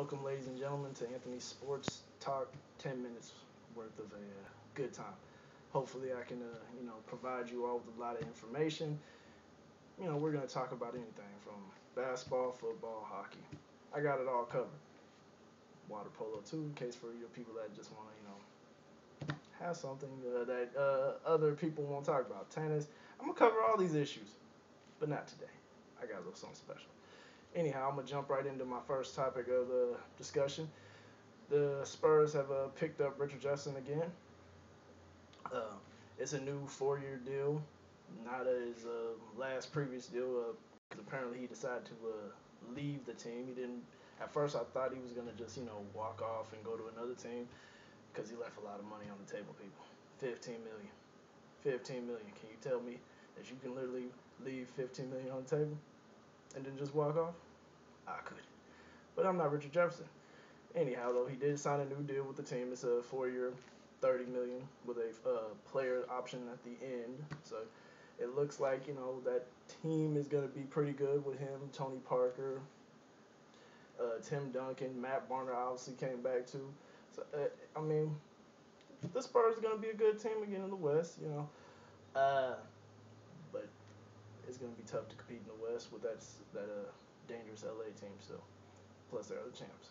Welcome, ladies and gentlemen, to Anthony's Sports Talk. 10 minutes worth of a good time. Hopefully, I can, provide you all with a lot of information. We're going to talk about anything from basketball, football, hockey. I got it all covered. Water polo too, in case for your people that just want to, have something that other people won't talk about. Tennis. I'm gonna cover all these issues, but not today. I got a little something special. Anyhow, I'm gonna jump right into my first topic of the discussion. The Spurs have picked up Richard Jefferson again. Uh, it's a new 4-year deal, not his last previous deal. Because apparently he decided to leave the team. He didn't. At first, I thought he was gonna just walk off and go to another team because he left a lot of money on the table. People, 15 million, 15 million. Can you tell me that you can literally leave 15 million on the table and then just walk off? I could, but I'm not Richard Jefferson. Anyhow, though, he did sign a new deal with the team. It's a 4-year, 30 million with a player option at the end. So it looks like that team is going to be pretty good with him, Tony Parker, Tim Duncan, Matt Barner obviously came back too. So I mean, the Spurs are going to be a good team again in the West. Uh, but it's going to be tough to compete in the West with that dangerous LA team still. Plus, they're the champs.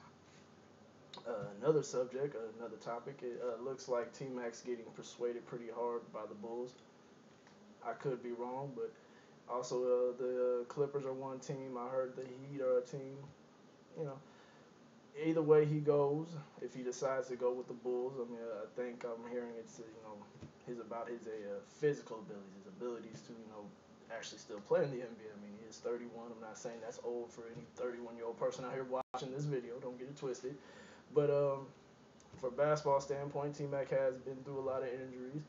Another subject, another topic. It looks like T Mac's getting persuaded pretty hard by the Bulls. I could be wrong, but also the Clippers are one team. I heard the Heat are a team. You know, either way he goes, if he decides to go with the Bulls, I mean, I think I'm hearing it's his about his physical abilities, his abilities to actually still play in the NBA. I mean, he is 31. I'm not saying that's old for any 31-year-old person out here watching this video. Don't get it twisted. But for basketball standpoint, T Mac has been through a lot of injuries,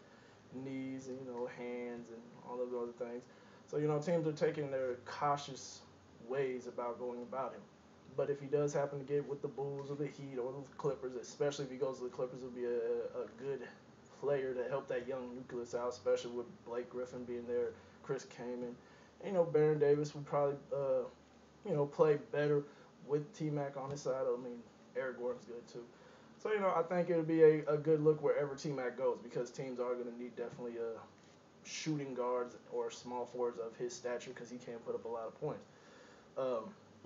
knees and hands and all those other things. So teams are taking their cautious ways about going about him. But if he does happen to get with the Bulls or the Heat or the Clippers, especially if he goes to the Clippers, it'll be a good player to help that young nucleus out, especially with Blake Griffin being there, Chris Kaman. And, Baron Davis would probably, play better with T Mac on his side. I mean, Eric Gordon's good too. So, I think it would be a good look wherever T Mac goes because teams are going to need definitely shooting guards or small forwards of his stature because he can't put up a lot of points.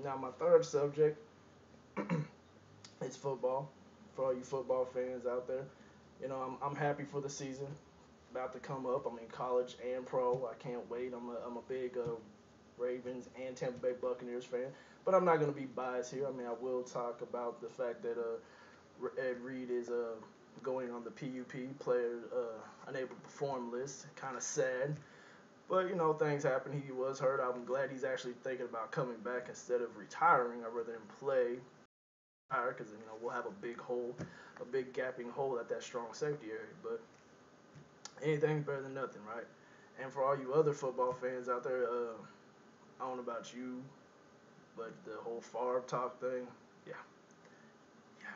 Now, my third subject is football. For all you football fans out there, I'm happy for the season about to come up. I mean, college and pro. I can't wait. I'm a big Ravens and Tampa Bay Buccaneers fan, but I'm not going to be biased here. I mean, I will talk about the fact that Ed Reed is going on the PUP player unable to perform list. Kind of sad. But things happen. He was hurt. I'm glad he's actually thinking about coming back instead of retiring. I'd rather him play because we'll have a big hole, a big gapping hole at that strong safety area. But anything's better than nothing, right? And for all you other football fans out there, I don't know about you, but the whole Favre talk thing, yeah, yeah.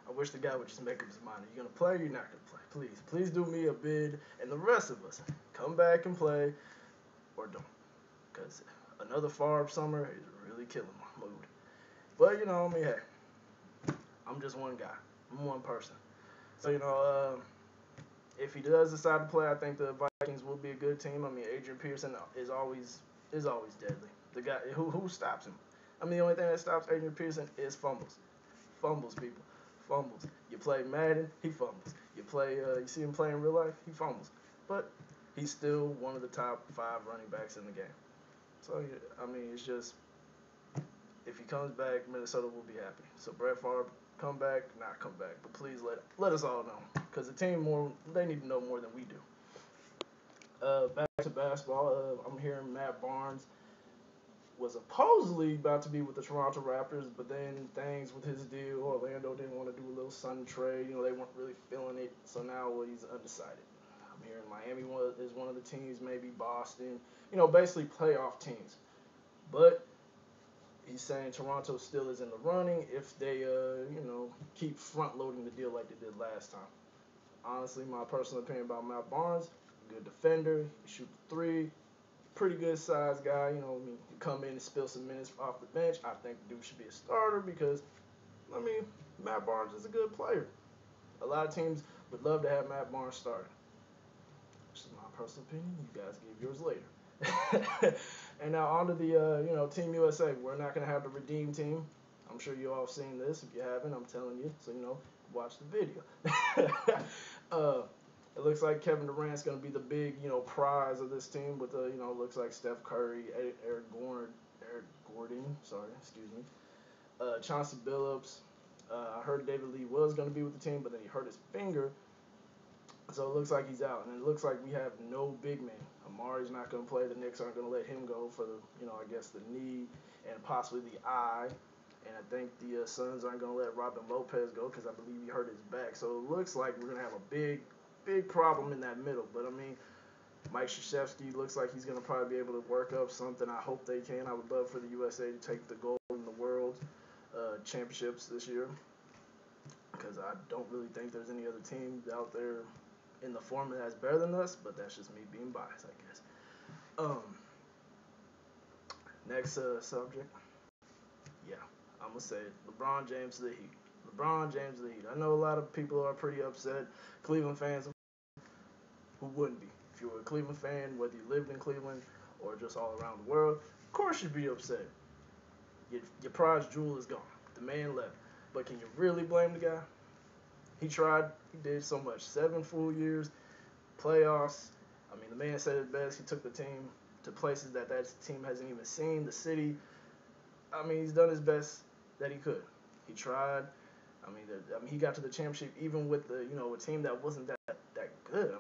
I wish the guy would just make up his mind. Are you gonna play or you're not gonna play? Please, please do me a bid, and the rest of us come back and play or don't, because another Favre summer is really killing my mood. But I mean, hey, I'm just one guy. I'm one person. So if he does decide to play, I think the Vikings will be a good team. I mean, Adrian Peterson is always deadly. The guy who stops him. I mean, the only thing that stops Adrian Peterson is fumbles. Fumbles, people. Fumbles. You play Madden, he fumbles. You see him play in real life, he fumbles. But he's still one of the top 5 running backs in the game. So I mean, it's just if he comes back, Minnesota will be happy. So Brett Favre, come back, not come back, but please let us all know because the team they need to know more than we do. Back to basketball, I'm hearing Matt Barnes was supposedly about to be with the Toronto Raptors, but then things with his deal, Orlando didn't want to do a little sun trade. They weren't really feeling it, so now he's undecided. I'm hearing Miami is one of the teams, maybe Boston. Basically playoff teams. But he's saying Toronto still is in the running if they, keep front loading the deal like they did last time. Honestly, my personal opinion about Matt Barnes, good defender, he shoot the three, pretty good size guy. I mean, you come in and spill some minutes off the bench. I think the dude should be a starter because I mean, Matt Barnes is a good player. A lot of teams would love to have Matt Barnes starting. This is my personal opinion. You guys give yours later. And now on to the Team USA. We're not gonna have the redeem team. I'm sure you all have seen this. If you haven't, I'm telling you. So watch the video. It looks like Kevin Durant's gonna be the big prize of this team. With looks like Steph Curry, Eric Gordon. Sorry, excuse me. Chauncey Billups. I heard David Lee was going to be with the team, but then he hurt his finger. So it looks like he's out. And it looks like we have no big man. Amari's not going to play. The Knicks aren't going to let him go for I guess the knee and possibly the eye. And I think the Suns aren't going to let Robin Lopez go because I believe he hurt his back. So it looks like we're going to have a big problem in that middle. But, I mean, Mike Krzyzewski looks like he's going to probably be able to work up something. I hope they can. I would love for the USA to take the gold in the world championships this year because I don't really think there's any other team out there in the format that's better than us, but that's just me being biased, I guess. Next subject. Yeah, I'm going to say it. LeBron James to the Heat. LeBron James to the Heat. I know a lot of people are pretty upset. Cleveland fans, who wouldn't be? If you were a Cleveland fan, whether you lived in Cleveland or just all around the world, of course you'd be upset. Your prize jewel is gone. The man left. But can you really blame the guy? He tried. He did so much. 7 full years, playoffs. I mean, the man said it best. He took the team to places that team hasn't even seen. The city. I mean, he's done his best that he could. He tried. I mean, he got to the championship even with the a team that wasn't that good.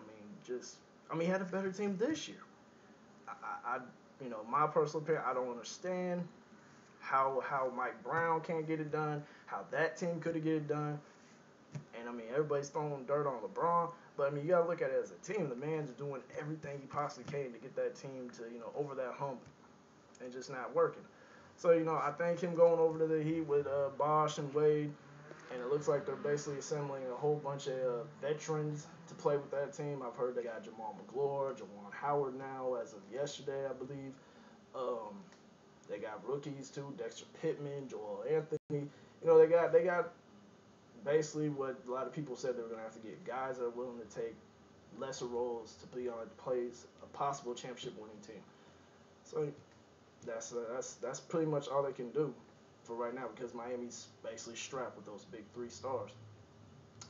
He had a better team this year. My personal opinion, I don't understand how Mike Brown can't get it done, how that team could have get it done. And, everybody's throwing dirt on LeBron. But, you got to look at it as a team. The man's doing everything he possibly can to get that team to, over that hump and just not working. So, I think him going over to the Heat with Bosh and Wade, and it looks like they're basically assembling a whole bunch of veterans to play with that team. I've heard they got Jamal McGlure, Jawan Howard now as of yesterday, I believe. They got rookies too, Dexter Pittman, Joel Anthony. They got basically what a lot of people said they were gonna have to get guys that are willing to take lesser roles to be on plays a possible championship winning team. So that's pretty much all they can do for right now because Miami's basically strapped with those big 3 stars.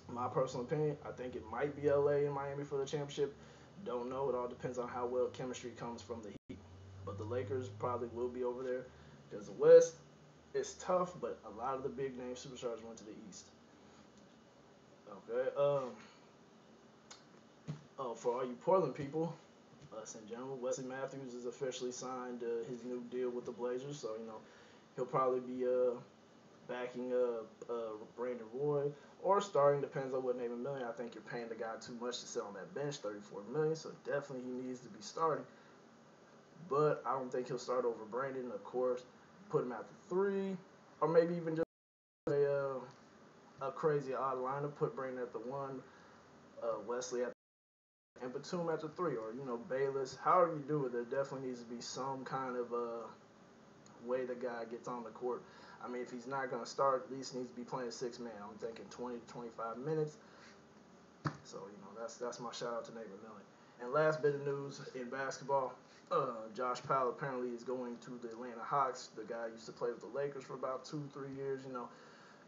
My personal opinion, I think it might be LA and Miami for the championship. Don't know. It all depends on how well chemistry comes from the Heat. But the Lakers probably will be over there because the West is tough, but a lot of the big name superstars went to the East. Okay. For all you Portland people, us in general, Wesley Matthews has officially signed his new deal with the Blazers, so he'll probably be backing Brandon Roy or starting, depends on what Nathan Million. I think you're paying the guy too much to sit on that bench, $34 million, so definitely he needs to be starting. But I don't think he'll start over Brandon. Of course, put him at the 3, or maybe even just a crazy odd lineup. Put Brandon at the 1, Wesley at the, and Batum at the 3, or Bayless. However you do it, there definitely needs to be some kind of way the guy gets on the court. If he's not going to start, at least needs to be playing 6-man. I'm thinking 20 to 25 minutes. So, that's my shout out to Nathan Million. And last bit of news in basketball, Josh Powell apparently is going to the Atlanta Hawks. The guy used to play with the Lakers for about 2-3 years,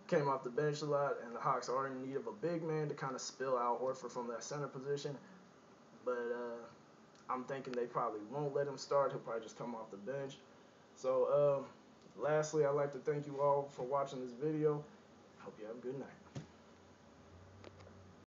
came off the bench a lot, and the Hawks are in need of a big man to kind of spill Al Horford from that center position. But I'm thinking they probably won't let him start. He'll probably just come off the bench. So, lastly, I'd like to thank you all for watching this video. Hope you have a good night.